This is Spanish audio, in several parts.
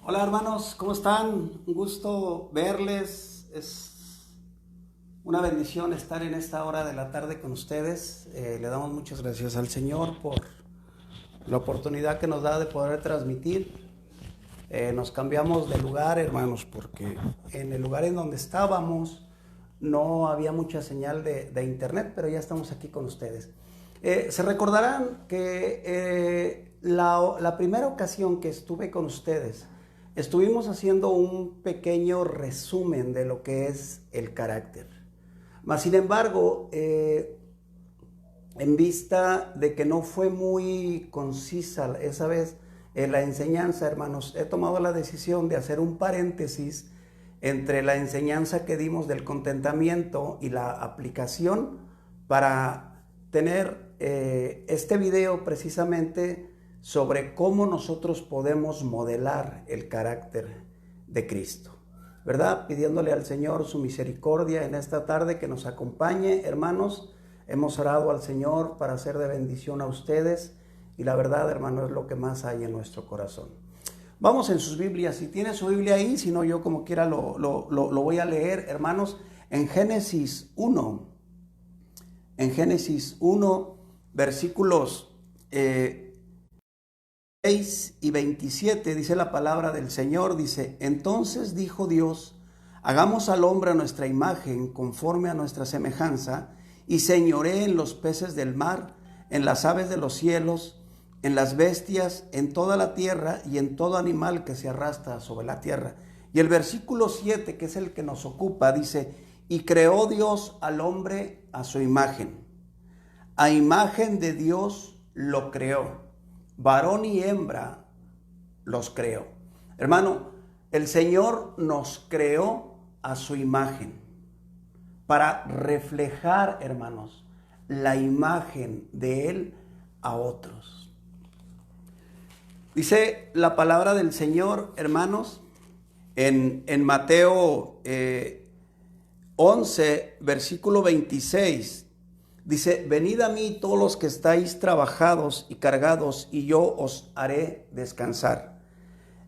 Hola hermanos, ¿cómo están? Un gusto verles. Es una bendición estar en esta hora de la tarde con ustedes. Le damos muchas gracias al Señor por la oportunidad que nos da de poder transmitir. Nos cambiamos de lugar, hermanos, porque en el lugar en donde estábamos no había mucha señal de internet, pero ya estamos aquí con ustedes. Se recordarán que la primera ocasión que estuve con ustedes, estuvimos haciendo un pequeño resumen de lo que es el carácter. Mas, sin embargo, en vista de que no fue muy concisa esa vez la enseñanza, hermanos, he tomado la decisión de hacer un paréntesis entre la enseñanza que dimos del contentamiento y la aplicación para tener este video precisamente sobre cómo nosotros podemos modelar el carácter de Cristo, ¿verdad? Pidiéndole al Señor su misericordia en esta tarde que nos acompañe, hermanos. Hemos orado al Señor para ser de bendición a ustedes y la verdad, hermano, es lo que más hay en nuestro corazón. Vamos en sus Biblias, si tiene su Biblia ahí, si no yo como quiera lo voy a leer, hermanos, en Génesis 1. En Génesis 1, versículos 6 y 27, dice la palabra del Señor, dice: entonces dijo Dios, hagamos al hombre a nuestra imagen, conforme a nuestra semejanza, y señoree en los peces del mar, en las aves de los cielos, en las bestias, en toda la tierra y en todo animal que se arrastra sobre la tierra. Y el versículo 7, que es el que nos ocupa, dice: y creó Dios al hombre a su imagen. A imagen de Dios lo creó, varón y hembra los creó. Hermano, el Señor nos creó a su imagen para reflejar, hermanos, la imagen de Él a otros. Dice la palabra del Señor, hermanos, en Mateo 11, versículo 26, dice: venid a mí todos los que estáis trabajados y cargados, y yo os haré descansar.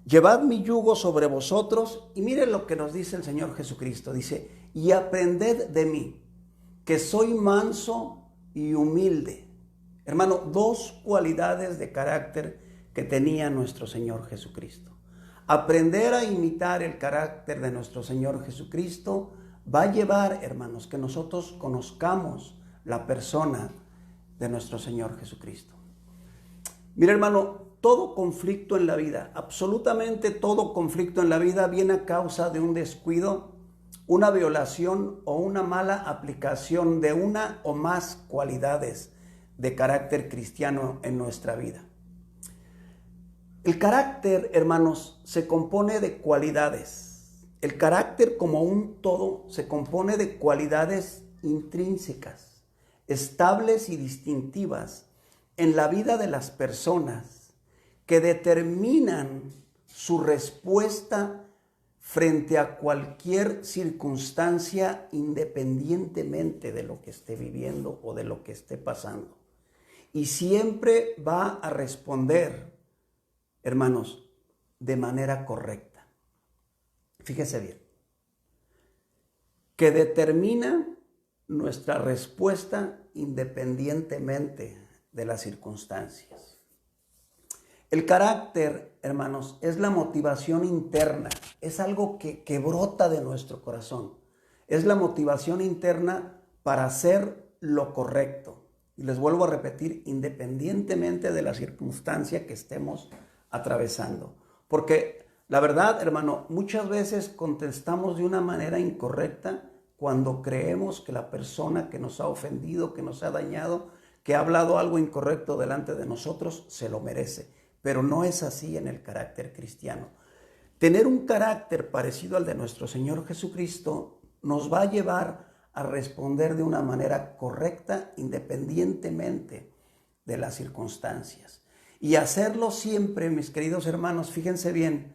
Llevad mi yugo sobre vosotros. Y miren lo que nos dice el Señor Jesucristo. Dice: y aprended de mí, que soy manso y humilde. Hermano, dos cualidades de carácter que tenía nuestro Señor Jesucristo. Aprender a imitar el carácter de nuestro Señor Jesucristo va a llevar, hermanos, que nosotros conozcamos la persona de nuestro Señor Jesucristo. Mira, hermano, todo conflicto en la vida, absolutamente todo conflicto en la vida viene a causa de un descuido, una violación o una mala aplicación de una o más cualidades de carácter cristiano en nuestra vida. El carácter, hermanos, se compone de cualidades. El carácter como un todo se compone de cualidades intrínsecas, estables y distintivas en la vida de las personas, que determinan su respuesta frente a cualquier circunstancia, independientemente de lo que esté viviendo o de lo que esté pasando. Y siempre va a responder, hermanos, de manera correcta. Fíjese bien, que determina nuestra respuesta independientemente de las circunstancias. El carácter, hermanos, es la motivación interna, es algo que brota de nuestro corazón. Es la motivación interna para hacer lo correcto. Y les vuelvo a repetir, independientemente de la circunstancia que estemos atravesando. Porque la verdad, hermano, muchas veces contestamos de una manera incorrecta cuando creemos que la persona que nos ha ofendido, que nos ha dañado, que ha hablado algo incorrecto delante de nosotros, se lo merece. Pero no es así en el carácter cristiano. Tener un carácter parecido al de nuestro Señor Jesucristo nos va a llevar a responder de una manera correcta independientemente de las circunstancias. Y hacerlo siempre, mis queridos hermanos, fíjense bien,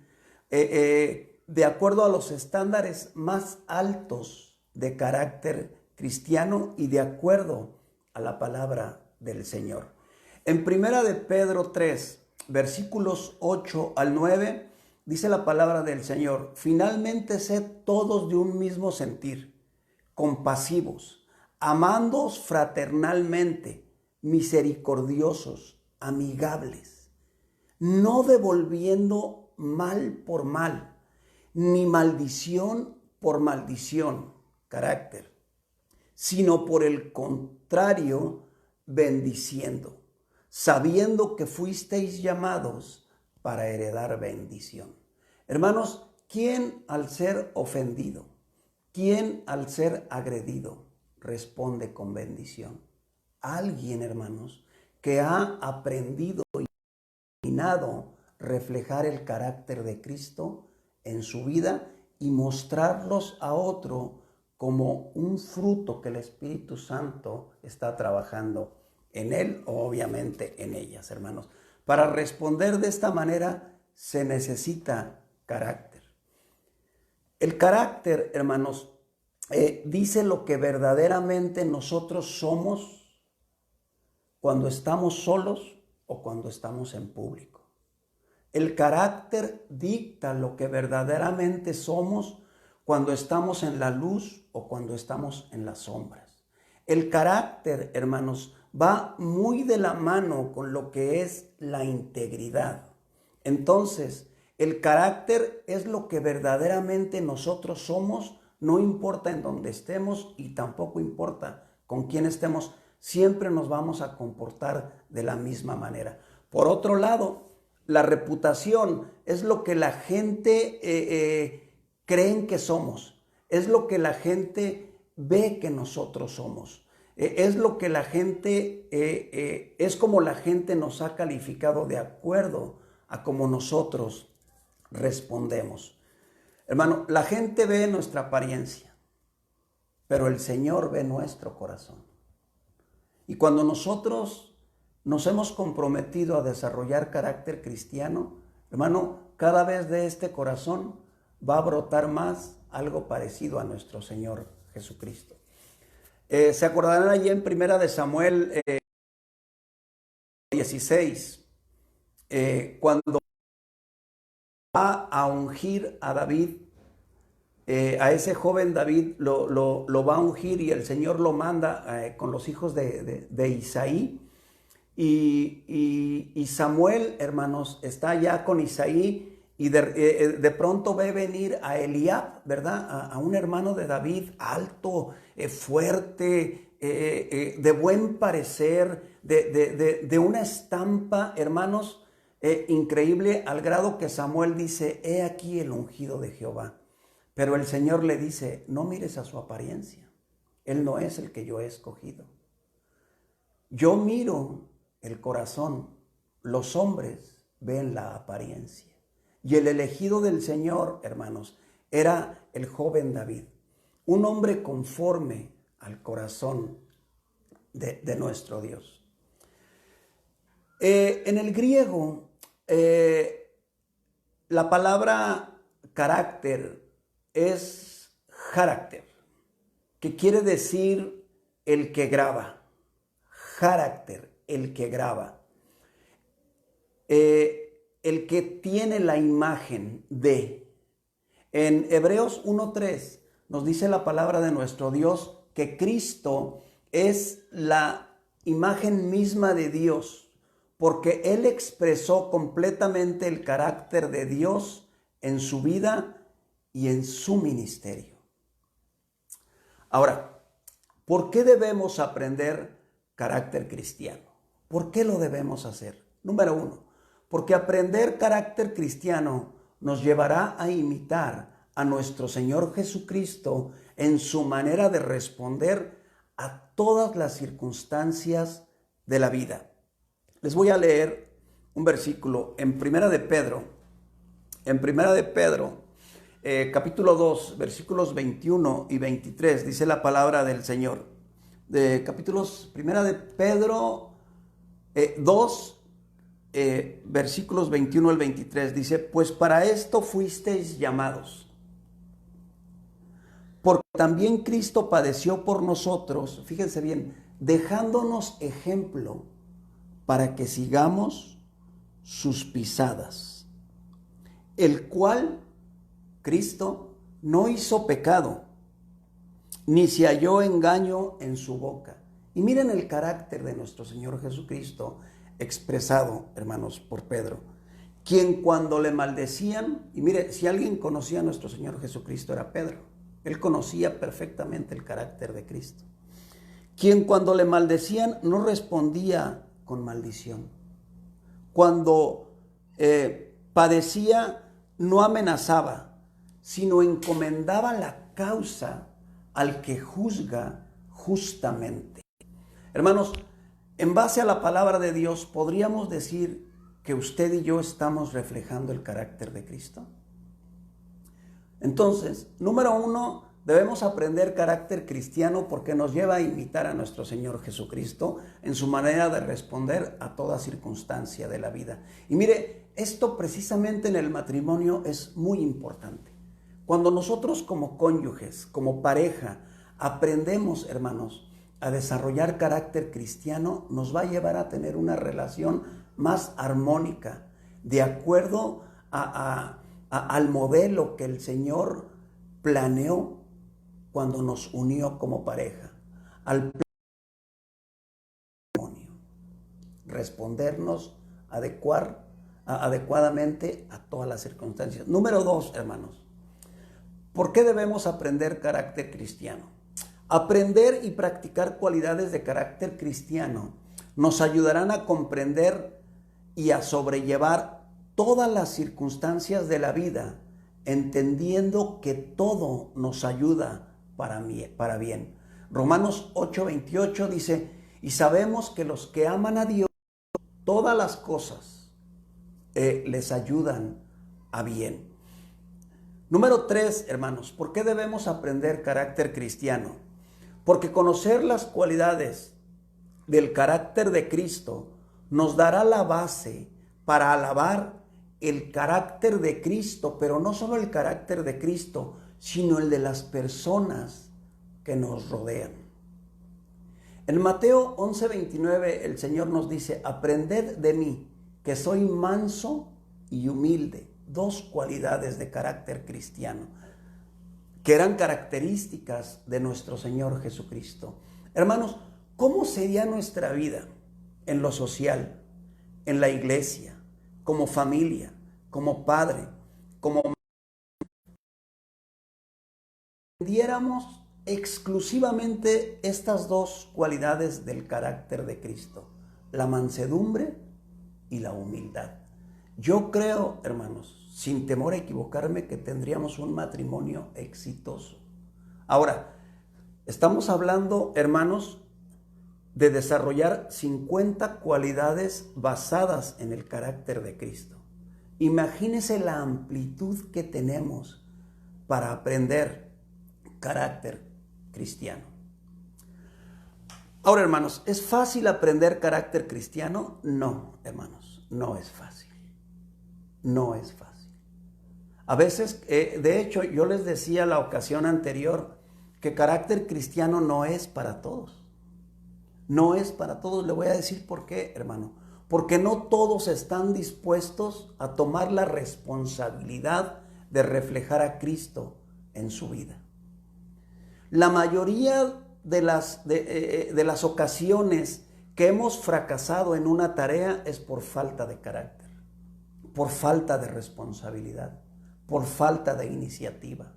de acuerdo a los estándares más altos de carácter cristiano y de acuerdo a la palabra del Señor. En primera de Pedro 3, versículos 8 al 9, dice la palabra del Señor, finalmente sed todos de un mismo sentir, compasivos, amándoos fraternalmente, misericordiosos, amigables, no devolviendo mal por mal, ni maldición por maldición, carácter, sino por el contrario, bendiciendo, sabiendo que fuisteis llamados para heredar bendición. Hermanos, ¿quién al ser ofendido, quién al ser agredido responde con bendición? Alguien, hermanos, que ha aprendido y imaginado reflejar el carácter de Cristo en su vida y mostrarlos a otro como un fruto que el Espíritu Santo está trabajando en él o obviamente en ellas, hermanos. Para responder de esta manera se necesita carácter. El carácter, hermanos, dice lo que verdaderamente nosotros somos cuando estamos solos o cuando estamos en público. El carácter dicta lo que verdaderamente somos cuando estamos en la luz o cuando estamos en las sombras. El carácter, hermanos, va muy de la mano con lo que es la integridad. Entonces, el carácter es lo que verdaderamente nosotros somos, no importa en dónde estemos y tampoco importa con quién estemos, siempre nos vamos a comportar de la misma manera. Por otro lado, la reputación es lo que la gente creen que somos, es lo que la gente ve que nosotros somos, es lo que la gente, es como la gente nos ha calificado de acuerdo a cómo nosotros respondemos. Hermano, la gente ve nuestra apariencia, pero el Señor ve nuestro corazón. Y cuando nosotros nos hemos comprometido a desarrollar carácter cristiano, hermano, cada vez de este corazón va a brotar más algo parecido a nuestro Señor Jesucristo. Se acordarán allí en Primera de Samuel 16, cuando va a ungir a David, a ese joven David lo va a ungir y el Señor lo manda con los hijos de Isaí. Y Samuel, hermanos, está allá con Isaí y de pronto ve venir a Eliab, ¿verdad? A un hermano de David, alto, fuerte, de buen parecer, de una estampa, hermanos, increíble, al grado que Samuel dice, he aquí el ungido de Jehová. Pero el Señor le dice, no mires a su apariencia, él no es el que yo he escogido. Yo miro el corazón, los hombres ven la apariencia. Y el elegido del Señor, hermanos, era el joven David, un hombre conforme al corazón de nuestro Dios. En el griego, la palabra carácter es carácter, que quiere decir el que graba. Carácter, el que graba. El que tiene la imagen de. En Hebreos 1:3 nos dice la palabra de nuestro Dios que Cristo es la imagen misma de Dios, porque Él expresó completamente el carácter de Dios en su vida y en su ministerio. Ahora, ¿por qué debemos aprender carácter cristiano? ¿Por qué lo debemos hacer? Número 1, porque aprender carácter cristiano nos llevará a imitar a nuestro Señor Jesucristo en su manera de responder a todas las circunstancias de la vida. Les voy a leer un versículo en Primera de Pedro, capítulo 2, versículos 21 y 23, dice la palabra del Señor. Primera de Pedro 2, versículos 21 al 23, dice, pues para esto fuisteis llamados, porque también Cristo padeció por nosotros, fíjense bien, dejándonos ejemplo para que sigamos sus pisadas. el cual Cristo no hizo pecado, ni se halló engaño en su boca. Y miren el carácter de nuestro Señor Jesucristo expresado, hermanos, por Pedro, quien cuando le maldecían, y mire, si alguien conocía a nuestro Señor Jesucristo era Pedro. Él conocía perfectamente el carácter de Cristo. Quien cuando le maldecían no respondía con maldición. Cuando padecía no amenazaba, sino encomendaba la causa al que juzga justamente. Hermanos, en base a la palabra de Dios, ¿podríamos decir que usted y yo estamos reflejando el carácter de Cristo? Entonces, número uno, debemos aprender carácter cristiano porque nos lleva a imitar a nuestro Señor Jesucristo en su manera de responder a toda circunstancia de la vida. Y mire, esto precisamente en el matrimonio es muy importante. Cuando nosotros como cónyuges, como pareja, aprendemos, hermanos, a desarrollar carácter cristiano, nos va a llevar a tener una relación más armónica, de acuerdo al modelo que el Señor planeó cuando nos unió como pareja, al matrimonio, respondernos, adecuadamente a todas las circunstancias. Número dos, hermanos, ¿por qué debemos aprender carácter cristiano? Aprender y practicar cualidades de carácter cristiano nos ayudarán a comprender y a sobrellevar todas las circunstancias de la vida, entendiendo que todo nos ayuda para bien. Romanos 8:28 dice, y sabemos que los que aman a Dios, todas las cosas les ayudan a bien. Número 3, hermanos, ¿por qué debemos aprender carácter cristiano? Porque conocer las cualidades del carácter de Cristo nos dará la base para alabar el carácter de Cristo, pero no solo el carácter de Cristo, sino el de las personas que nos rodean. En Mateo 11:29 el Señor nos dice, aprended de mí, que soy manso y humilde. Dos cualidades de carácter cristiano, que eran características de nuestro Señor Jesucristo. Hermanos, ¿cómo sería nuestra vida en lo social, en la iglesia, como familia, como padre, como aprendiéramos exclusivamente estas dos cualidades del carácter de Cristo, la mansedumbre y la humildad? Yo creo, hermanos, sin temor a equivocarme, que tendríamos un matrimonio exitoso. Ahora, estamos hablando, hermanos, de desarrollar 50 cualidades basadas en el carácter de Cristo. Imagínense la amplitud que tenemos para aprender carácter cristiano. Ahora, hermanos, ¿es fácil aprender carácter cristiano? No, hermanos, no es fácil. No es fácil. A veces, de hecho, yo les decía la ocasión anterior que carácter cristiano no es para todos. No es para todos. Le voy a decir por qué, hermano. Porque no todos están dispuestos a tomar la responsabilidad de reflejar a Cristo en su vida. La mayoría de las ocasiones que hemos fracasado en una tarea es por falta de carácter, por falta de responsabilidad, por falta de iniciativa,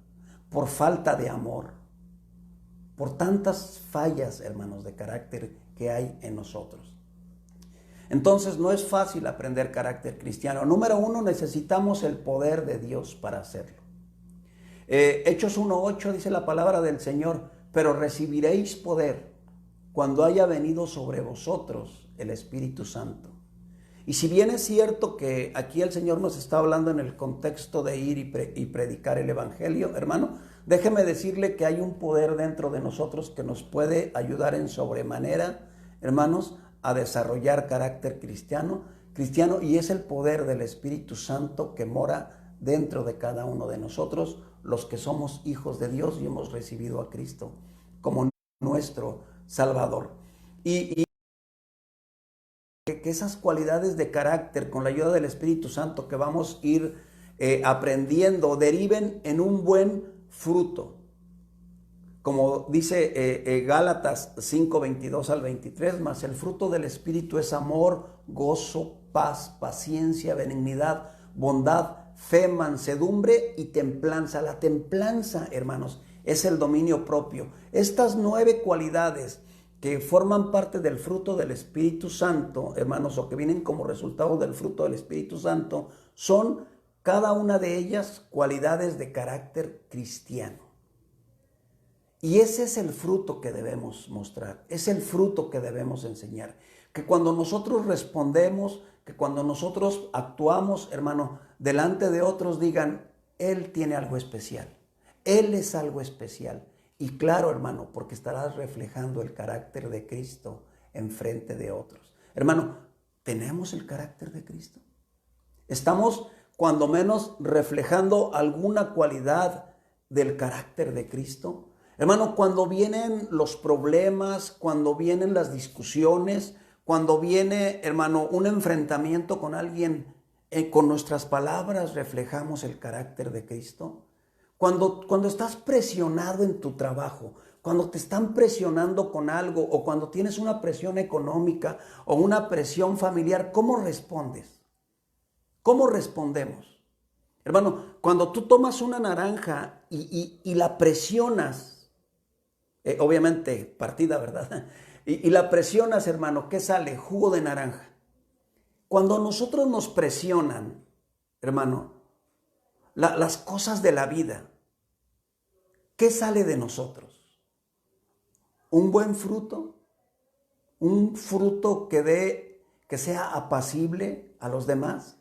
por falta de amor, por tantas fallas, hermanos, de carácter que hay en nosotros. Entonces no es fácil aprender carácter cristiano. Número uno, necesitamos el poder de Dios para hacerlo. Hechos 1:8 dice la palabra del Señor, pero recibiréis poder cuando haya venido sobre vosotros el Espíritu Santo. Y si bien es cierto que aquí el Señor nos está hablando en el contexto de ir y predicar el Evangelio, hermano, déjeme decirle que hay un poder dentro de nosotros que nos puede ayudar en sobremanera, hermanos, a desarrollar carácter cristiano, y es el poder del Espíritu Santo que mora dentro de cada uno de nosotros, los que somos hijos de Dios y hemos recibido a Cristo como nuestro Salvador. Y que esas cualidades de carácter, con la ayuda del Espíritu Santo que vamos a ir aprendiendo, deriven en un buen fruto. Como dice Gálatas 5, 22 al 23, mas el fruto del Espíritu es amor, gozo, paz, paciencia, benignidad, bondad, fe, mansedumbre y templanza. La templanza, hermanos, es el dominio propio. Estas 9 cualidades que forman parte del fruto del Espíritu Santo, hermanos, o que vienen como resultado del fruto del Espíritu Santo, son cada una de ellas cualidades de carácter cristiano. Y ese es el fruto que debemos mostrar, es el fruto que debemos enseñar. Que cuando nosotros respondemos, que cuando nosotros actuamos, hermano, delante de otros digan, Él tiene algo especial, Él es algo especial. Y claro, hermano, porque estarás reflejando el carácter de Cristo en frente de otros. Hermano, ¿tenemos el carácter de Cristo? ¿Estamos cuando menos reflejando alguna cualidad del carácter de Cristo? Hermano, cuando vienen los problemas, cuando vienen las discusiones, cuando viene, hermano, un enfrentamiento con alguien, con nuestras palabras reflejamos el carácter de Cristo. Cuando estás presionado en tu trabajo, cuando te están presionando con algo o cuando tienes una presión económica o una presión familiar, ¿cómo respondes? ¿Cómo respondemos? Hermano, cuando tú tomas una naranja y la presionas, obviamente partida, ¿verdad? Y la presionas, hermano, ¿qué sale? Jugo de naranja. Cuando nosotros nos presionan, hermano, las cosas de la vida, ¿qué sale de nosotros? ¿Un buen fruto? ¿Un fruto que sea apacible a los demás?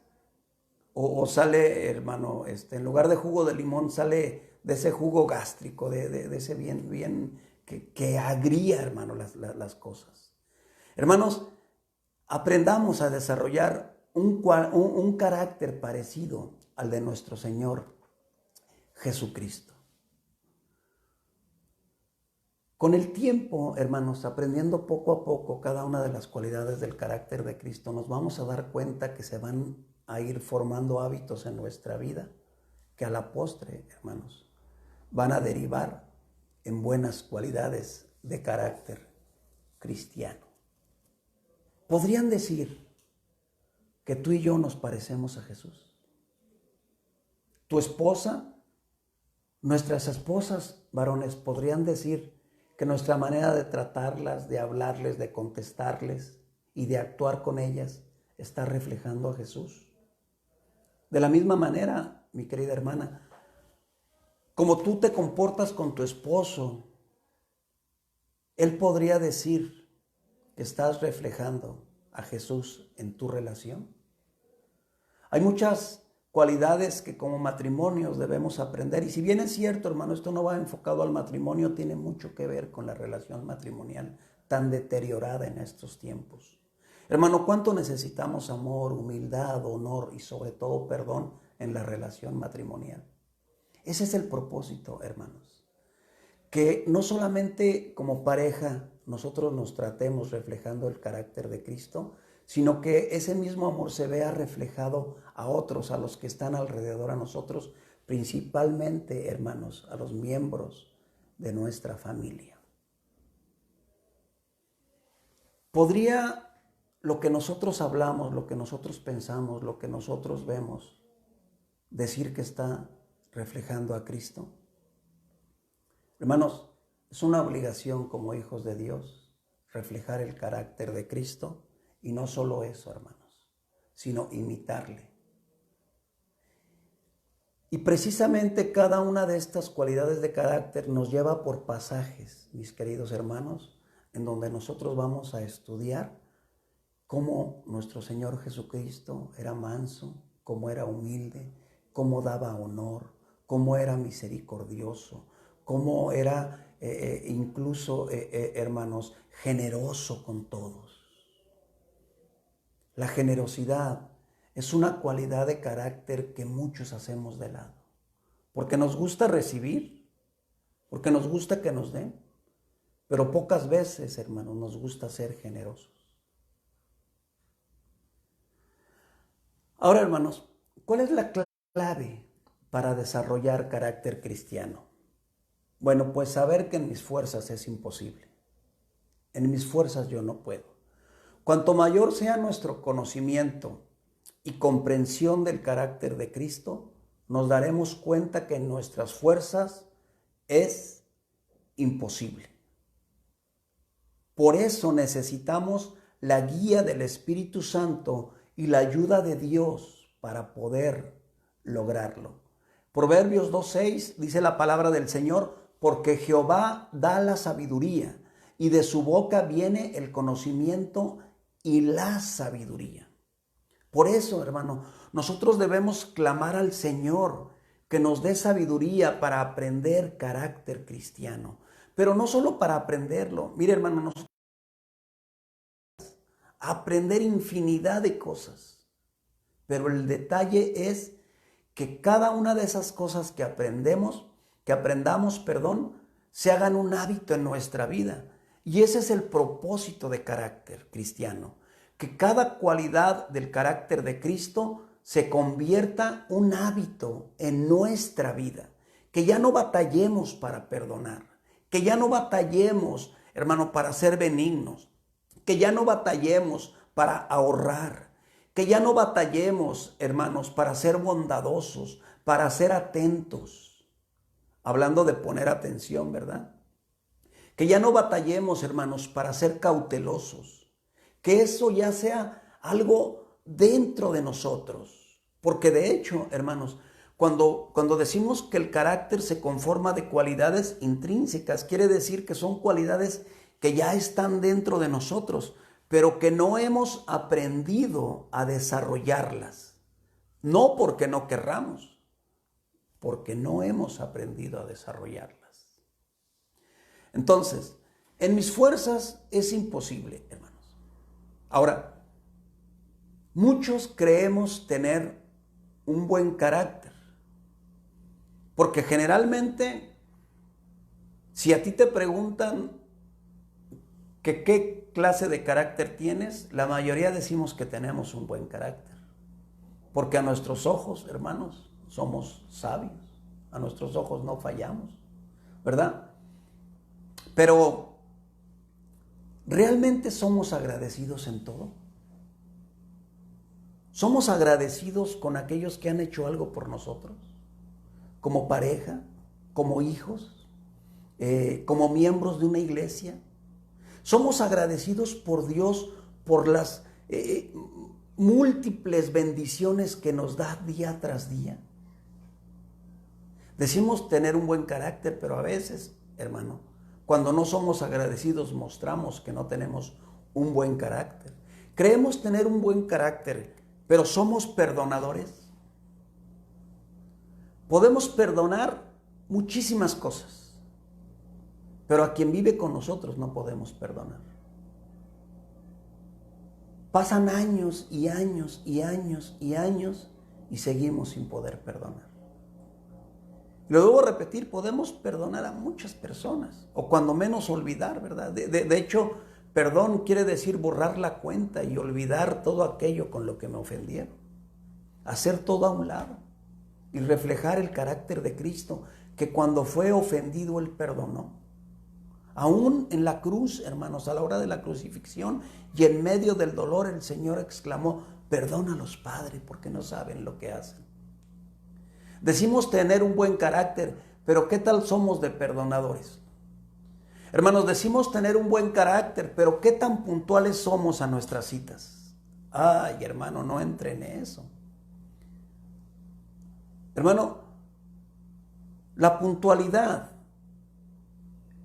O sale, hermano, en lugar de jugo de limón, sale de ese jugo gástrico, de ese bien que agría, hermano, las cosas. Hermanos, aprendamos a desarrollar un carácter parecido al de nuestro Señor Jesucristo. Con el tiempo, hermanos, aprendiendo poco a poco cada una de las cualidades del carácter de Cristo, nos vamos a dar cuenta que se van a ir formando hábitos en nuestra vida que a la postre, hermanos, van a derivar en buenas cualidades de carácter cristiano. ¿Podrían decir que tú y yo nos parecemos a Jesús? Tu esposa, nuestras esposas, varones, podrían decir que nuestra manera de tratarlas, de hablarles, de contestarles y de actuar con ellas está reflejando a Jesús. De la misma manera, mi querida hermana, como tú te comportas con tu esposo, él podría decir que estás reflejando a Jesús en tu relación. Hay muchas cualidades que como matrimonios debemos aprender. Y si bien es cierto, hermano, esto no va enfocado al matrimonio, tiene mucho que ver con la relación matrimonial tan deteriorada en estos tiempos. Hermano, ¿cuánto necesitamos amor, humildad, honor y sobre todo perdón en la relación matrimonial? Ese es el propósito, hermanos. Que no solamente como pareja nosotros nos tratemos reflejando el carácter de Cristo, sino que ese mismo amor se vea reflejado a otros, a los que están alrededor a nosotros, principalmente, hermanos, a los miembros de nuestra familia. ¿Podría lo que nosotros hablamos, lo que nosotros pensamos, lo que nosotros vemos, decir que está reflejando a Cristo? Hermanos, es una obligación como hijos de Dios reflejar el carácter de Cristo y no solo eso, hermanos, sino imitarle. Y precisamente cada una de estas cualidades de carácter nos lleva por pasajes, mis queridos hermanos, en donde nosotros vamos a estudiar cómo nuestro Señor Jesucristo era manso, cómo era humilde, cómo daba honor, cómo era misericordioso, cómo era incluso, hermanos, generoso con todos. La generosidad es una cualidad de carácter que muchos hacemos de lado, porque nos gusta recibir, porque nos gusta que nos den, pero pocas veces, hermanos, nos gusta ser generosos. Ahora, hermanos, ¿cuál es la clave clave para desarrollar carácter cristiano? Bueno, pues saber que en mis fuerzas es imposible. En mis fuerzas yo no puedo. Cuanto mayor sea nuestro conocimiento y comprensión del carácter de Cristo, nos daremos cuenta que en nuestras fuerzas es imposible. Por eso necesitamos la guía del Espíritu Santo y la ayuda de Dios para poder lograrlo. Proverbios 2:6 dice la palabra del Señor: porque Jehová da la sabiduría, y de su boca viene el conocimiento y la sabiduría. Por eso, hermano, nosotros debemos clamar al Señor que nos dé sabiduría para aprender carácter cristiano. Pero no solo para aprenderlo. Mire, hermano, nosotros aprender infinidad de cosas. Pero el detalle es que cada una de esas cosas que aprendamos, se hagan un hábito en nuestra vida. Y ese es el propósito de carácter cristiano. Que cada cualidad del carácter de Cristo se convierta un hábito en nuestra vida. Que ya no batallemos para perdonar. Que ya no batallemos, hermano, para ser benignos. Que ya no batallemos para ahorrar. Que ya no batallemos, hermanos, para ser bondadosos, para ser atentos. Hablando de poner atención, ¿verdad? Que ya no batallemos, hermanos, para ser cautelosos. Que eso ya sea algo dentro de nosotros. Porque de hecho, hermanos, cuando decimos que el carácter se conforma de cualidades intrínsecas, quiere decir que son cualidades que ya están dentro de nosotros, pero que no hemos aprendido a desarrollarlas. No porque no querramos, porque no hemos aprendido a desarrollarlas. Entonces, en mis fuerzas es imposible, hermanos. Ahora, muchos creemos tener un buen carácter, porque generalmente, si a ti te preguntan que qué clase de carácter tienes, la mayoría decimos que tenemos un buen carácter, porque a nuestros ojos, hermanos, somos sabios, a nuestros ojos no fallamos, ¿verdad? Pero ¿realmente somos agradecidos en todo? ¿Somos agradecidos con aquellos que han hecho algo por nosotros? Como pareja, como hijos, como miembros de una iglesia. ¿Somos agradecidos por Dios por las múltiples bendiciones que nos da día tras día? Decimos tener un buen carácter, pero a veces, hermano, cuando no somos agradecidos mostramos que no tenemos un buen carácter. Creemos tener un buen carácter, pero somos perdonadores. Podemos perdonar muchísimas cosas, pero a quien vive con nosotros no podemos perdonar. Pasan años y años y años y años y seguimos sin poder perdonar. Lo debo repetir, podemos perdonar a muchas personas, o cuando menos olvidar, ¿verdad? De hecho, perdón quiere decir borrar la cuenta y olvidar todo aquello con lo que me ofendieron. Hacer todo a un lado y reflejar el carácter de Cristo, que cuando fue ofendido, Él perdonó. Aún en la cruz, hermanos, a la hora de la crucifixión y en medio del dolor, el Señor exclamó: perdónalos, Padre, porque no saben lo que hacen. Decimos tener un buen carácter, pero ¿qué tal somos de perdonadores? Hermanos, decimos tener un buen carácter, pero ¿qué tan puntuales somos a nuestras citas? Ay, hermano, no entre en eso. Hermano, la puntualidad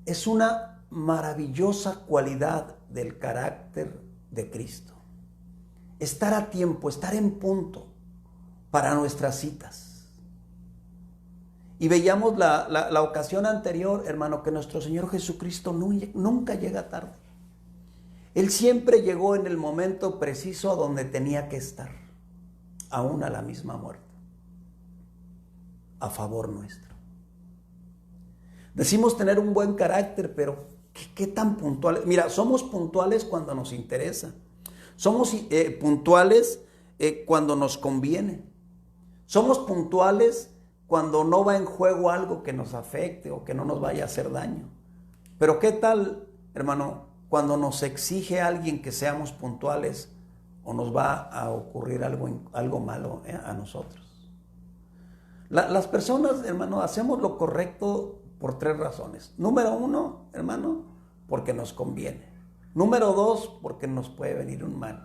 es una maravillosa cualidad del carácter de Cristo. Estar a tiempo, estar en punto para nuestras citas. Y veíamos la ocasión anterior, hermano, que nuestro Señor Jesucristo nunca llega tarde. Él siempre llegó en el momento preciso a donde tenía que estar, aún a la misma muerte, a favor nuestro. Decimos tener un buen carácter, pero ¿qué tan puntuales? Mira, somos puntuales cuando nos interesa. Somos puntuales cuando nos conviene. Somos puntuales cuando no va en juego algo que nos afecte o que no nos vaya a hacer daño. Pero ¿qué tal, hermano, cuando nos exige alguien que seamos puntuales o nos va a ocurrir algo malo a nosotros? Las personas, hermano, hacemos lo correcto por 3 razones. Número 1, hermano, porque nos conviene. Número 2, porque nos puede venir un mal.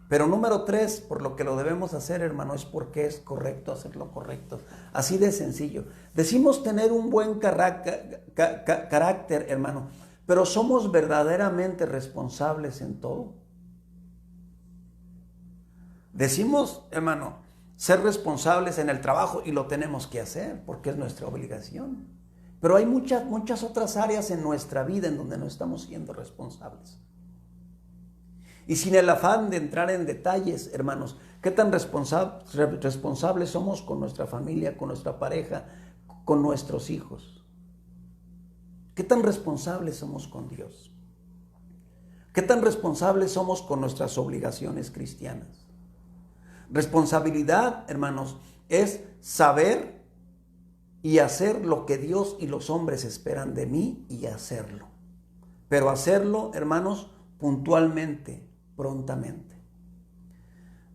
Pero número 3, por lo que lo debemos hacer, hermano, es porque es correcto hacer lo correcto. Así de sencillo. Decimos tener un buen carácter, hermano, pero ¿somos verdaderamente responsables en todo? Decimos, hermano, ser responsables en el trabajo y lo tenemos que hacer porque es nuestra obligación. Pero hay muchas otras áreas en nuestra vida en donde no estamos siendo responsables. Y sin el afán de entrar en detalles, hermanos, ¿qué tan responsables somos con nuestra familia, con nuestra pareja, con nuestros hijos? ¿Qué tan responsables somos con Dios? ¿Qué tan responsables somos con nuestras obligaciones cristianas? Responsabilidad, hermanos, es saber y hacer lo que Dios y los hombres esperan de mí y hacerlo. Pero hacerlo, hermanos, puntualmente, prontamente.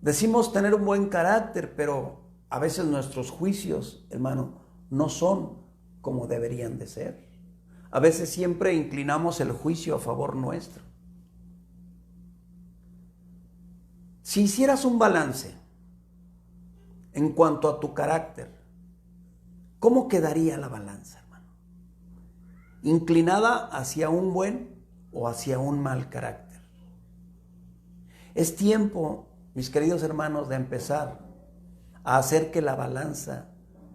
Decimos tener un buen carácter, pero a veces nuestros juicios, hermano, no son como deberían de ser. A veces siempre inclinamos el juicio a favor nuestro. Si hicieras un balance en cuanto a tu carácter, ¿cómo quedaría la balanza, hermano? ¿Inclinada hacia un buen o hacia un mal carácter? Es tiempo, mis queridos hermanos, de empezar a hacer que la balanza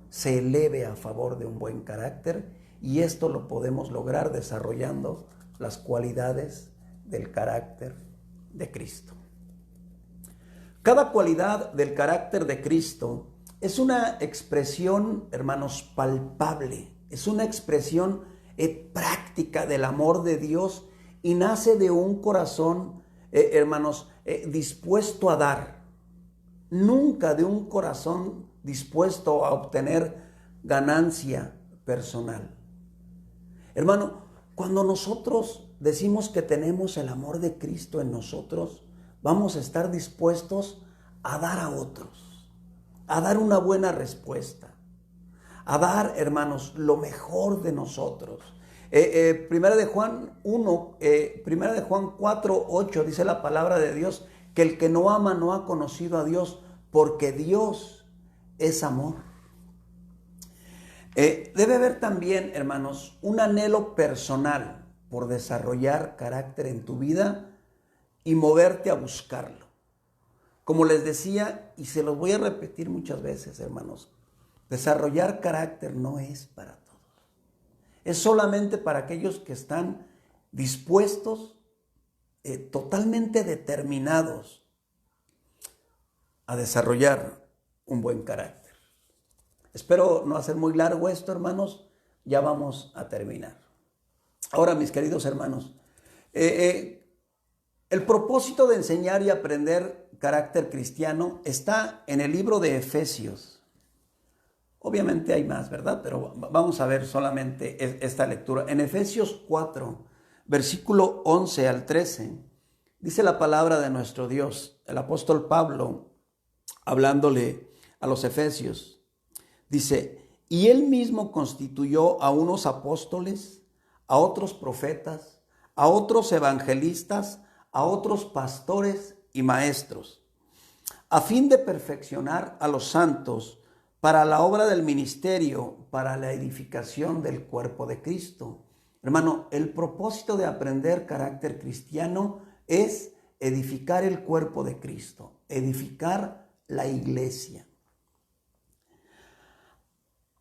se eleve a favor de un buen carácter, y esto lo podemos lograr desarrollando las cualidades del carácter de Cristo. Cada cualidad del carácter de Cristo es una expresión, hermanos, palpable, es una expresión práctica del amor de Dios y nace de un corazón, hermanos, dispuesto a dar, nunca de un corazón dispuesto a obtener ganancia personal. Hermano, cuando nosotros decimos que tenemos el amor de Cristo en nosotros, vamos a estar dispuestos a dar a otros, a dar una buena respuesta, a dar, hermanos, lo mejor de nosotros. Primera de Juan 4:8 dice la palabra de Dios que el que no ama no ha conocido a Dios, porque Dios es amor. Debe haber también, hermanos, un anhelo personal por desarrollar carácter en tu vida y moverte a buscarlo. Como les decía, y se los voy a repetir muchas veces, hermanos, desarrollar carácter no es para todos. Es solamente para aquellos que están dispuestos, totalmente determinados a desarrollar un buen carácter. Espero no hacer muy largo esto, hermanos. Ya vamos a terminar. Ahora, mis queridos hermanos, el propósito de enseñar y aprender carácter cristiano está en el libro de Efesios. Obviamente hay más, ¿verdad? Pero vamos a ver solamente esta lectura. En Efesios 4, versículo 11 al 13, dice la palabra de nuestro Dios, el apóstol Pablo, hablándole a los efesios. Dice, y él mismo constituyó a unos apóstoles, a otros profetas, a otros evangelistas, a otros pastores y maestros, a fin de perfeccionar a los santos para la obra del ministerio, para la edificación del cuerpo de Cristo. Hermano, el propósito de aprender carácter cristiano es edificar el cuerpo de Cristo, edificar la iglesia.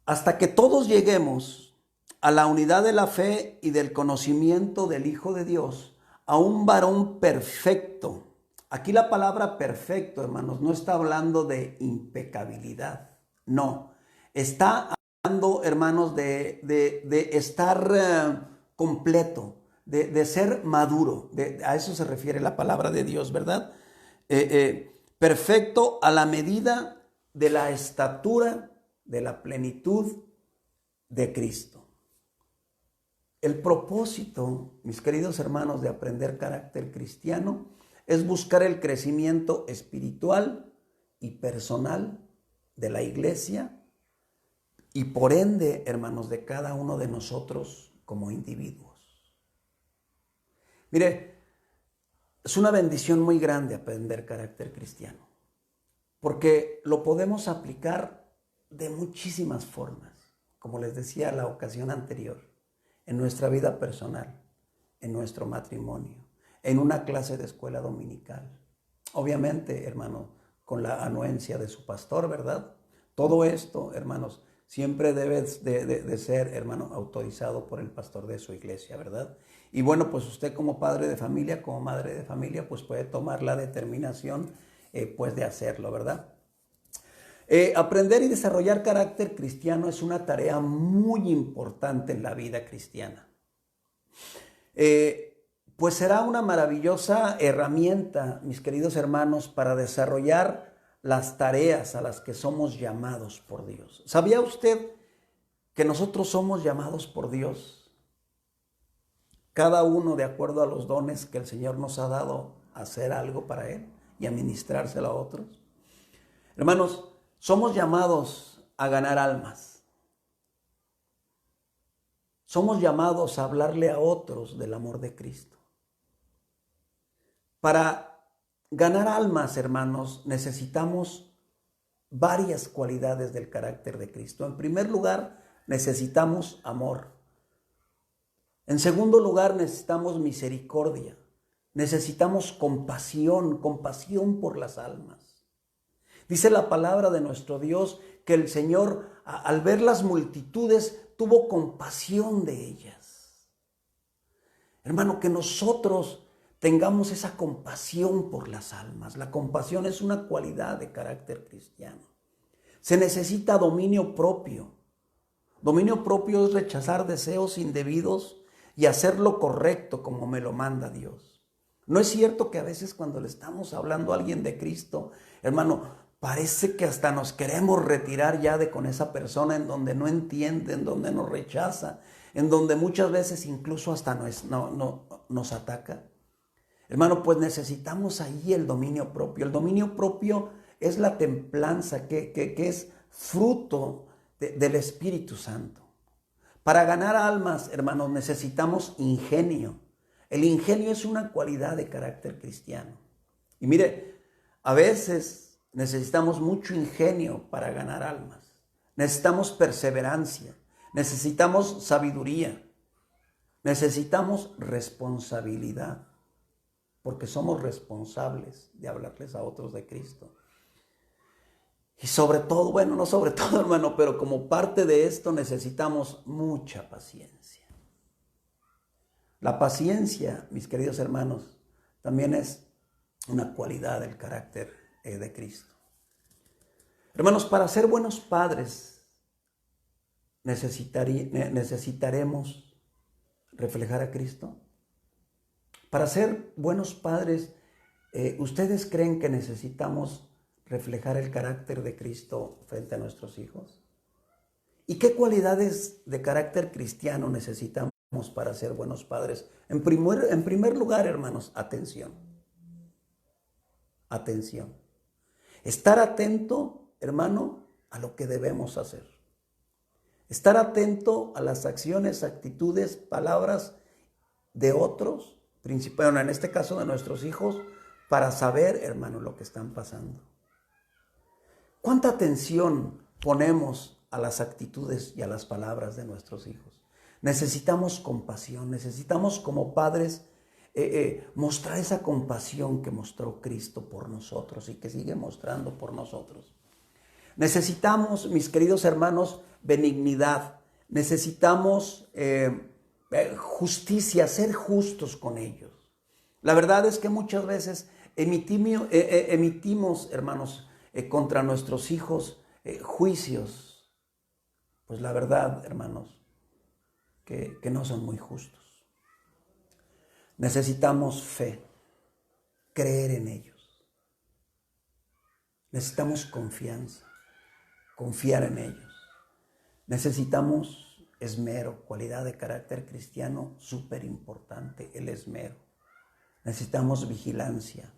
Hasta que todos lleguemos a la unidad de la fe y del conocimiento del Hijo de Dios, a un varón perfecto. Aquí la palabra perfecto, hermanos, no está hablando de impecabilidad, no. Está hablando, hermanos, de estar completo, de ser maduro. A eso se refiere la palabra de Dios, ¿verdad? Perfecto a la medida de la estatura de la plenitud de Cristo. El propósito, mis queridos hermanos, de aprender carácter cristiano es buscar el crecimiento espiritual y personal de la iglesia y por ende, hermanos, de cada uno de nosotros como individuos. Mire, es una bendición muy grande aprender carácter cristiano, porque lo podemos aplicar de muchísimas formas, como les decía la ocasión anterior, en nuestra vida personal, en nuestro matrimonio, en una clase de escuela dominical. Obviamente, hermano, con la anuencia de su pastor, ¿verdad? Todo esto, hermanos, siempre debe de ser, hermano, autorizado por el pastor de su iglesia, ¿verdad? Y bueno, pues usted como padre de familia, como madre de familia, pues puede tomar la determinación, pues de hacerlo, ¿verdad? Aprender y desarrollar carácter cristiano es una tarea muy importante en la vida cristiana. Pues será una maravillosa herramienta, mis queridos hermanos, para desarrollar las tareas a las que somos llamados por Dios. ¿Sabía usted que nosotros somos llamados por Dios? Cada uno de acuerdo a los dones que el Señor nos ha dado a hacer algo para Él y a ministrárselo a otros. Hermanos, somos llamados a ganar almas. Somos llamados a hablarle a otros del amor de Cristo. Para ganar almas, hermanos, necesitamos varias cualidades del carácter de Cristo. En primer lugar, necesitamos amor. En segundo lugar, necesitamos misericordia. Necesitamos compasión por las almas. Dice la palabra de nuestro Dios que el Señor, al ver las multitudes, tuvo compasión de ellas. Hermano, que nosotros tengamos esa compasión por las almas. La compasión es una cualidad de carácter cristiano. Se necesita dominio propio. Dominio propio es rechazar deseos indebidos y hacer lo correcto como me lo manda Dios. ¿No es cierto que a veces cuando le estamos hablando a alguien de Cristo, hermano, parece que hasta nos queremos retirar ya de con esa persona en donde no entiende, en donde nos rechaza, en donde muchas veces incluso hasta nos ataca? Hermano, pues necesitamos ahí el dominio propio. El dominio propio es la templanza que es fruto del Espíritu Santo. Para ganar almas, hermanos, necesitamos ingenio. El ingenio es una cualidad de carácter cristiano. Y mire, a veces necesitamos mucho ingenio para ganar almas. Necesitamos perseverancia, necesitamos sabiduría, necesitamos responsabilidad, porque somos responsables de hablarles a otros de Cristo. Y sobre todo, bueno, no sobre todo, hermano, pero como parte de esto necesitamos mucha paciencia. La paciencia, mis queridos hermanos, también es una cualidad del carácter de Cristo. Hermanos, para ser buenos padres necesitaremos reflejar a Cristo. Para ser buenos padres, ¿ustedes creen que necesitamos reflejar el carácter de Cristo frente a nuestros hijos? ¿Y qué cualidades de carácter cristiano necesitamos para ser buenos padres? En primer lugar, hermanos, atención. Atención. Estar atento, hermano, a lo que debemos hacer. Estar atento a las acciones, actitudes, palabras de otros, principalmente en este caso de nuestros hijos, para saber, hermano, lo que están pasando. ¿Cuánta atención ponemos a las actitudes y a las palabras de nuestros hijos? Necesitamos compasión, necesitamos como padres mostrar esa compasión que mostró Cristo por nosotros y que sigue mostrando por nosotros. Necesitamos, mis queridos hermanos, benignidad, necesitamos justicia, ser justos con ellos. La verdad es que muchas veces emitimos, hermanos, contra nuestros hijos juicios, pues la verdad, hermanos, que no son muy justos. Necesitamos fe, creer en ellos. Necesitamos confianza. confiar en ellos. Necesitamos esmero, cualidad de carácter cristiano súper importante, el esmero. Necesitamos vigilancia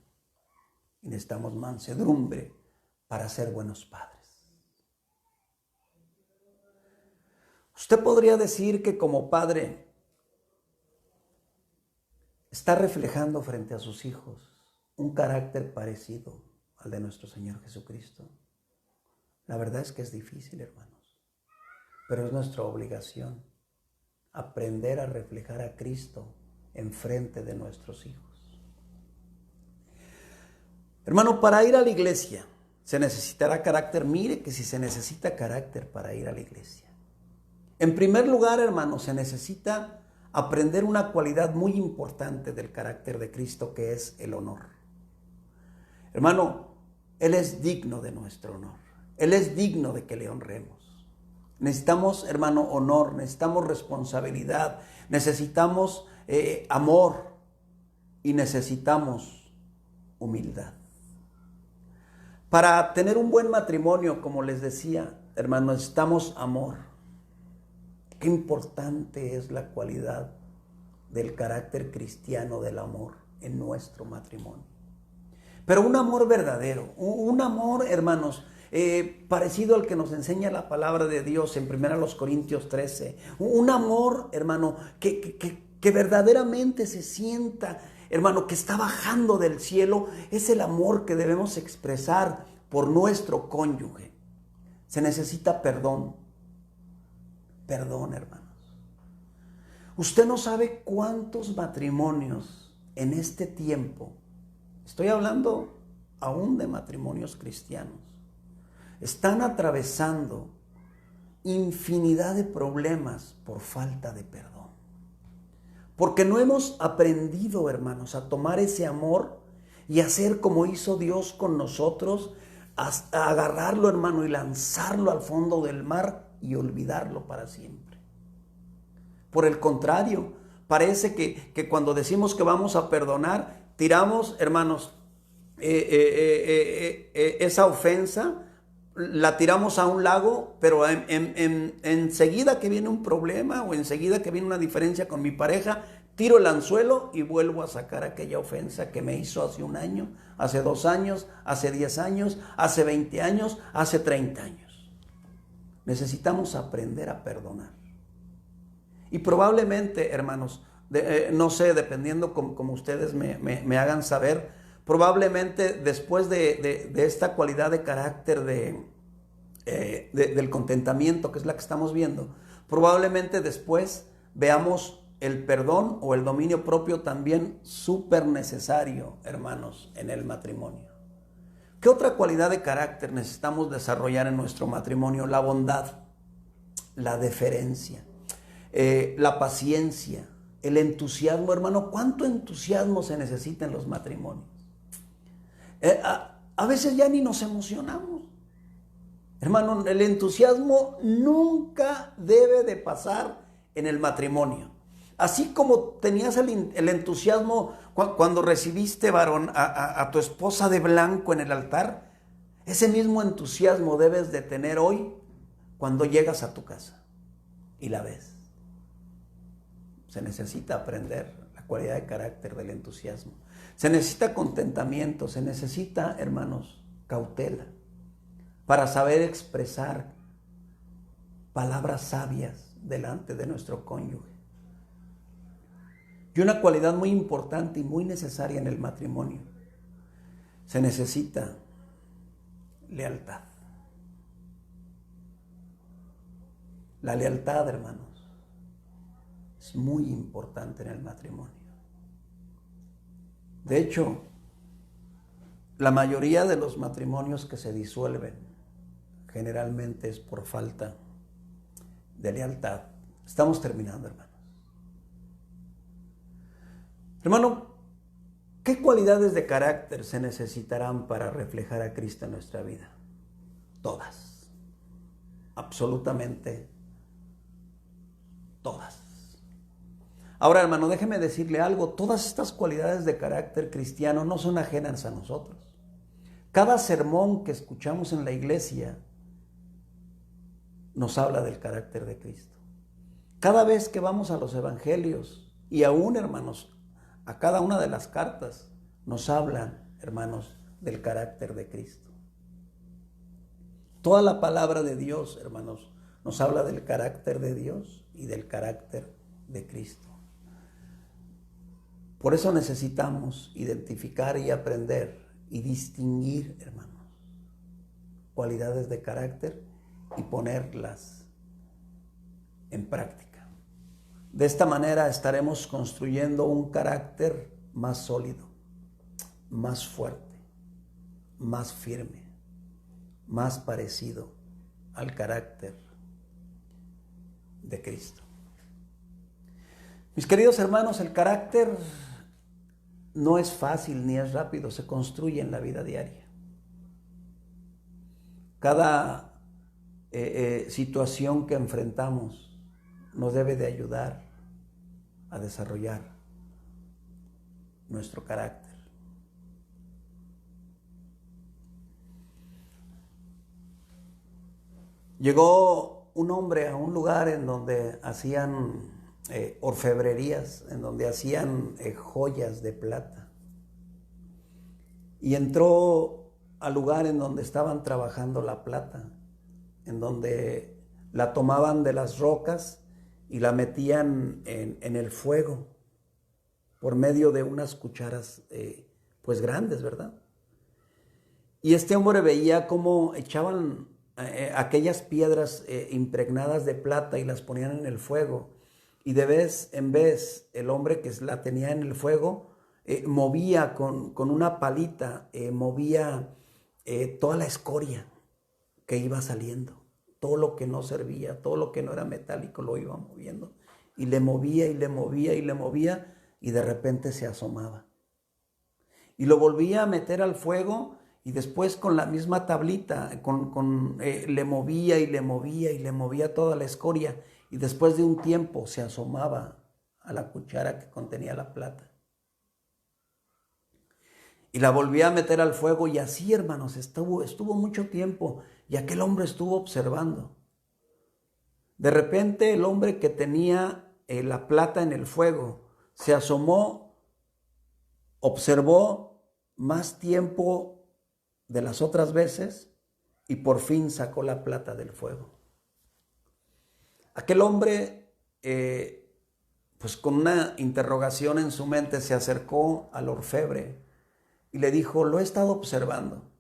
y necesitamos mansedumbre para ser buenos padres. Usted podría decir que como padre está reflejando frente a sus hijos un carácter parecido al de nuestro Señor Jesucristo. La verdad es que es difícil, hermanos, pero es nuestra obligación aprender a reflejar a Cristo en frente de nuestros hijos. Hermano, para ir a la iglesia se necesitará carácter. Mire que si se necesita carácter para ir a la iglesia. En primer lugar, hermano, se necesita aprender una cualidad muy importante del carácter de Cristo, que es el honor. Hermano, Él es digno de nuestro honor. Él es digno de que le honremos. Necesitamos, hermano, honor, necesitamos responsabilidad, necesitamos amor y necesitamos humildad. Para tener un buen matrimonio, como les decía, hermano, necesitamos amor. Qué importante es la cualidad del carácter cristiano del amor en nuestro matrimonio. Pero un amor verdadero, un amor, hermanos, parecido al que nos enseña la palabra de Dios en 1 Corintios 13. Un amor, hermano, que verdaderamente se sienta, hermano, que está bajando del cielo. Es el amor que debemos expresar por nuestro cónyuge. Se necesita perdón. Perdón, hermanos. Usted no sabe cuántos matrimonios en este tiempo, estoy hablando aún de matrimonios cristianos, están atravesando infinidad de problemas por falta de perdón. Porque no hemos aprendido, hermanos, a tomar ese amor y hacer como hizo Dios con nosotros, a agarrarlo, hermano, y lanzarlo al fondo del mar y olvidarlo para siempre. Por el contrario, parece que cuando decimos que vamos a perdonar, tiramos, hermanos, esa ofensa, la tiramos a un lago, pero enseguida que viene un problema o enseguida que viene una diferencia con mi pareja, tiro el anzuelo y vuelvo a sacar aquella ofensa que me hizo hace un año, hace 2 años, hace 10 años, hace 20 años, hace 30 años. Necesitamos aprender a perdonar. Y probablemente, hermanos, no sé, dependiendo como ustedes me hagan saber, probablemente después de esta cualidad de carácter del contentamiento, que es la que estamos viendo, probablemente después veamos el perdón o el dominio propio también súper necesario, hermanos, en el matrimonio. ¿Qué otra cualidad de carácter necesitamos desarrollar en nuestro matrimonio? La bondad, la deferencia, la paciencia, el entusiasmo. Hermano, ¿cuánto entusiasmo se necesita en los matrimonios? A veces ya ni nos emocionamos. Hermano, el entusiasmo nunca debe de pasar en el matrimonio. Así como tenías el entusiasmo cuando recibiste, varón, a tu esposa de blanco en el altar, ese mismo entusiasmo debes de tener hoy cuando llegas a tu casa y la ves. Se necesita aprender la cualidad de carácter del entusiasmo. Se necesita contentamiento, se necesita, hermanos, cautela para saber expresar palabras sabias delante de nuestro cónyuge. Y una cualidad muy importante y muy necesaria en el matrimonio, se necesita lealtad. La lealtad, hermanos, es muy importante en el matrimonio. De hecho, la mayoría de los matrimonios que se disuelven generalmente es por falta de lealtad. Estamos terminando, hermanos. Hermano, ¿qué cualidades de carácter se necesitarán para reflejar a Cristo en nuestra vida? Todas. Absolutamente todas. Ahora, hermano, déjeme decirle algo. Todas estas cualidades de carácter cristiano no son ajenas a nosotros. Cada sermón que escuchamos en la iglesia nos habla del carácter de Cristo. Cada vez que vamos a los evangelios y aún, hermanos, a cada una de las cartas nos hablan, hermanos, del carácter de Cristo. Toda la palabra de Dios, hermanos, nos habla del carácter de Dios y del carácter de Cristo. Por eso necesitamos identificar y aprender y distinguir, hermanos, cualidades de carácter y ponerlas en práctica. De esta manera estaremos construyendo un carácter más sólido, más fuerte, más firme, más parecido al carácter de Cristo. Mis queridos hermanos, el carácter no es fácil ni es rápido, se construye en la vida diaria. Cada situación que enfrentamos nos debe de ayudar a desarrollar nuestro carácter. Llegó un hombre a un lugar en donde hacían orfebrerías, en donde hacían joyas de plata. Y entró al lugar en donde estaban trabajando la plata, en donde la tomaban de las rocas y la metían en el fuego por medio de unas cucharas pues grandes, ¿verdad? Y este hombre veía cómo echaban aquellas piedras impregnadas de plata y las ponían en el fuego. Y de vez en vez el hombre que la tenía en el fuego movía con una palita, movía toda la escoria que iba saliendo. Todo lo que no servía, todo lo que no era metálico lo iba moviendo. Y le movía y le movía y le movía y de repente se asomaba. Y lo volvía a meter al fuego y después con la misma tablita le movía y le movía y le movía toda la escoria. Y después de un tiempo se asomaba a la cuchara que contenía la plata. Y la volvía a meter al fuego y así, hermanos, estuvo mucho tiempo y aquel hombre estuvo observando. De repente el hombre que tenía la plata en el fuego se asomó, observó más tiempo de las otras veces y por fin sacó la plata del fuego. Aquel hombre, pues con una interrogación en su mente, se acercó al orfebre y le dijo: lo he estado observando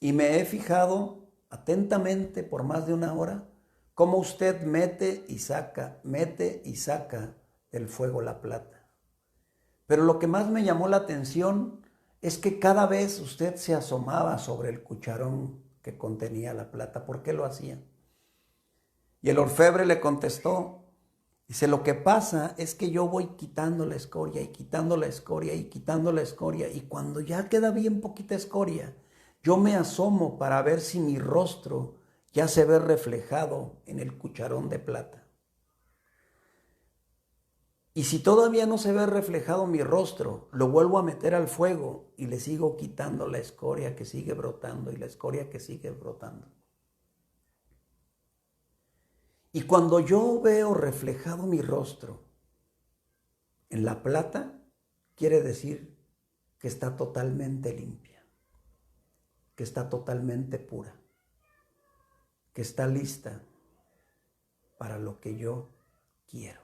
y me he fijado atentamente por más de una hora cómo usted mete y saca del fuego la plata. Pero lo que más me llamó la atención es que cada vez usted se asomaba sobre el cucharón que contenía la plata. ¿Por qué lo hacía? Y el orfebre le contestó, dice: lo que pasa es que yo voy quitando la escoria y quitando la escoria y quitando la escoria, y cuando ya queda bien poquita escoria, yo me asomo para ver si mi rostro ya se ve reflejado en el cucharón de plata. Y si todavía no se ve reflejado mi rostro, lo vuelvo a meter al fuego y le sigo quitando la escoria que sigue brotando y la escoria que sigue brotando. Y cuando yo veo reflejado mi rostro en la plata, quiere decir que está totalmente limpia, que está totalmente pura, que está lista para lo que yo quiero.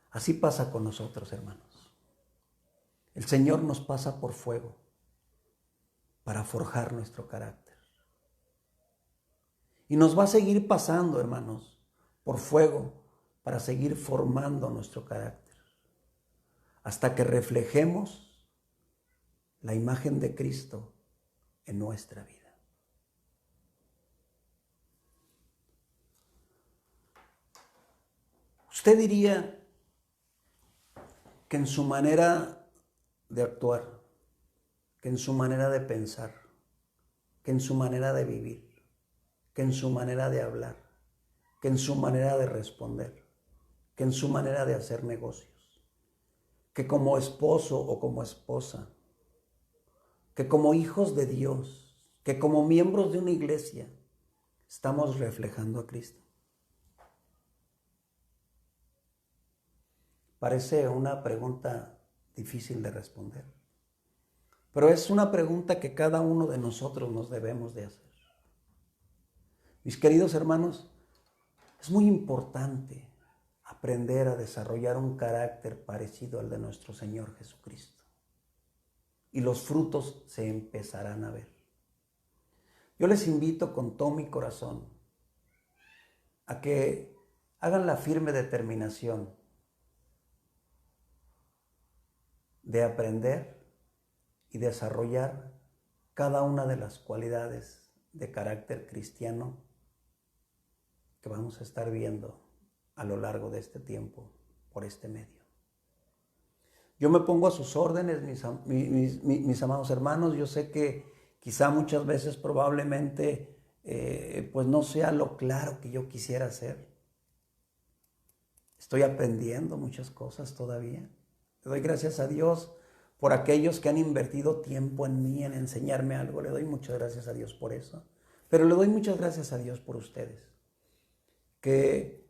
Así pasa con nosotros, hermanos. El Señor nos pasa por fuego para forjar nuestro carácter. Y nos va a seguir pasando, hermanos, por fuego para seguir formando nuestro carácter, hasta que reflejemos la imagen de Cristo en nuestra vida. Usted diría que en su manera de actuar, que en su manera de pensar, que en su manera de vivir, que en su manera de hablar, que en su manera de responder, que en su manera de hacer negocios, que como esposo o como esposa, que como hijos de Dios, que como miembros de una iglesia, ¿Estamos reflejando a Cristo? Parece una pregunta difícil de responder, pero es una pregunta que cada uno de nosotros nos debemos de hacer. Mis queridos hermanos, es muy importante aprender a desarrollar un carácter parecido al de nuestro Señor Jesucristo. Y los frutos se empezarán a ver. Yo les invito con todo mi corazón a que hagan la firme determinación de aprender y desarrollar cada una de las cualidades de carácter cristiano que vamos a estar viendo a lo largo de este tiempo por este medio. Yo me pongo a sus órdenes, mis amados hermanos. Yo sé que quizá muchas veces probablemente pues no sea lo claro que yo quisiera hacer. Estoy aprendiendo muchas cosas todavía. Le doy gracias a Dios por aquellos que han invertido tiempo en mí, en enseñarme algo. Le doy muchas gracias a Dios por eso. Pero le doy muchas gracias a Dios por ustedes, que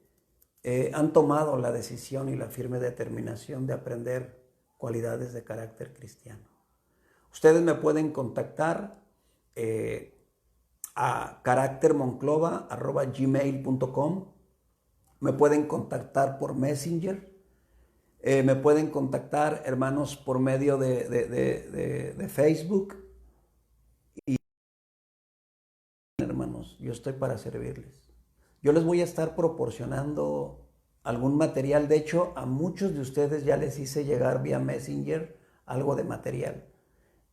han tomado la decisión y la firme determinación de aprender cualidades de carácter cristiano. Ustedes me pueden contactar a caractermonclova@gmail.com. Me pueden contactar por Messenger. Me pueden contactar, hermanos, por medio de Facebook. Y, hermanos, yo estoy para servirles. Yo les voy a estar proporcionando algún material. De hecho, a muchos de ustedes ya les hice llegar vía Messenger algo de material.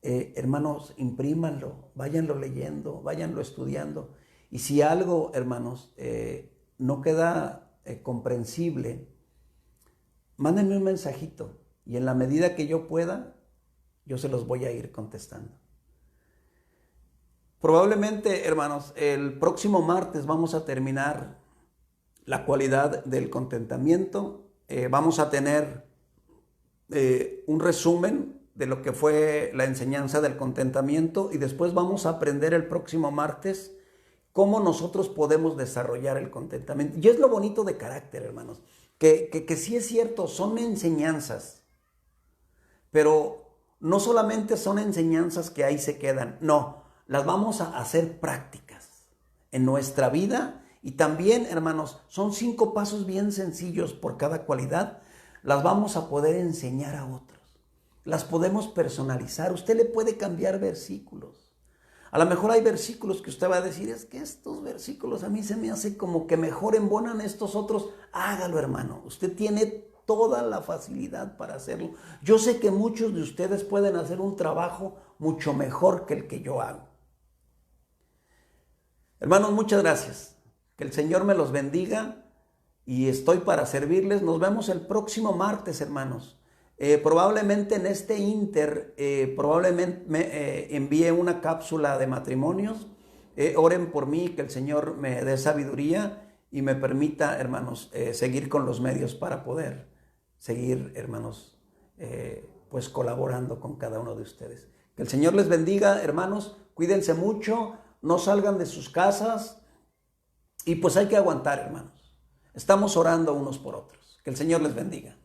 Hermanos, imprímanlo, váyanlo leyendo, váyanlo estudiando. Y si algo, hermanos, no queda comprensible, mándenme un mensajito y en la medida que yo pueda, yo se los voy a ir contestando. Probablemente, hermanos, el próximo martes vamos a terminar la cualidad del contentamiento. Vamos a tener un resumen de lo que fue la enseñanza del contentamiento y después vamos a aprender el próximo martes cómo nosotros podemos desarrollar el contentamiento. Y es lo bonito de carácter, hermanos, que sí es cierto, son enseñanzas, pero no solamente son enseñanzas que ahí se quedan, no, las vamos a hacer prácticas en nuestra vida. Y también, hermanos, son 5 pasos bien sencillos por cada cualidad. Las vamos a poder enseñar a otros. Las podemos personalizar. Usted le puede cambiar versículos. A lo mejor hay versículos que usted va a decir, es que estos versículos a mí se me hace como que mejor embonan estos otros. Hágalo, hermano. Usted tiene toda la facilidad para hacerlo. Yo sé que muchos de ustedes pueden hacer un trabajo mucho mejor que el que yo hago. Hermanos, muchas gracias. Que el Señor me los bendiga y estoy para servirles. Nos vemos el próximo martes, hermanos. Probablemente en este probablemente me envíe una cápsula de matrimonios. Oren por mí, que el Señor me dé sabiduría y me permita, hermanos, seguir con los medios para poder seguir, hermanos, pues colaborando con cada uno de ustedes. Que el Señor les bendiga, hermanos. Cuídense mucho, no salgan de sus casas y pues hay que aguantar, hermanos. Estamos orando unos por otros. Que el Señor les bendiga.